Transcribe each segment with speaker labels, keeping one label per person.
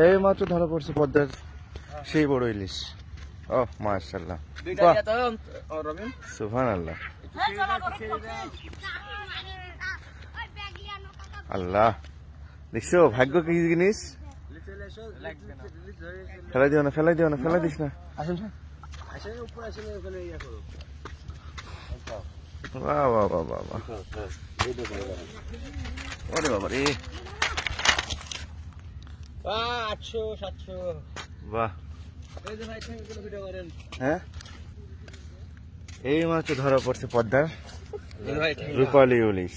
Speaker 1: এই মাত্র ধরা পড়ছে পদ্মার সেই বড় ইলিশ। ও মাশাআল্লাহ, সুবহানাল্লাহ, আল্লাহ। দেখছো ভাগ্য কি জিনিস। ফেলাই দিও না, ফেলাই দিও না, ফেলাই দিস না। বাহ বাহ বাহ বাহ বাহ, ওরে বাবা রে, 800-700। বাহ, হ্যাঁ এই মাত্র ধরা পড়ছে পদ্মার রূপালী ইলিশ।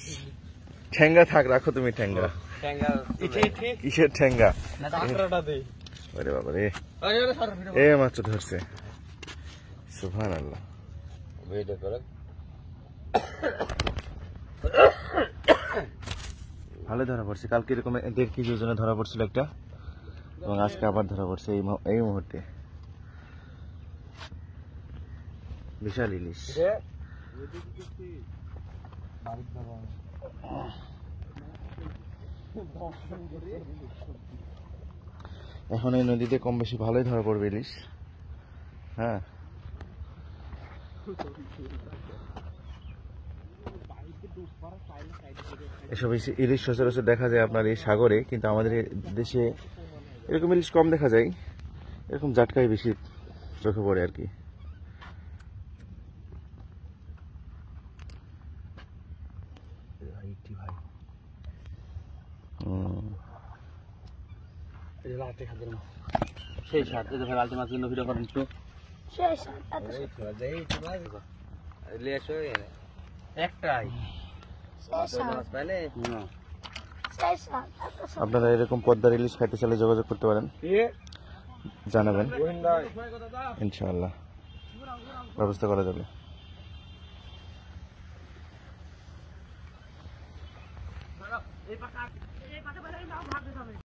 Speaker 1: ঠেঙ্গা থাক, রাখো তুমি ঠেঙ্গা। কিসের ঠেঙ্গা? ওরে বাবা রে, এই মাত্র ধরছে, সুবহানাল্লাহ। ভালো ধরা পড়ছে। কালকে এরকম 1.5 কেজি ওজনে ধরা পড়ছিল একটা, এবং আজকে আবার ধরা পড়ছে এই মুহূর্তে। বিশাল ইলিশ। এখন এই নদীতে কম বেশি ভালোই ধরা পড়বে ইলিশ। হ্যাঁ, এসব ইলিশ সচরাচর দেখা যায় আপনার এই সাগরে, কিন্তু আমাদের দেশে এরকম ইলিশ কম দেখা যায়। এরকম জাটকাই বেশি চোখে পড়ে আর কি। সেই সাত লালটি মাছ ভিডিও করেন একটু। একটাই আপনারা এরকম পদ্মার ইলিশ খাইতে চাইলে যোগাযোগ করতে পারেন, জানাবেন, ইনশাআল্লাহ ব্যবস্থা করা যাবে।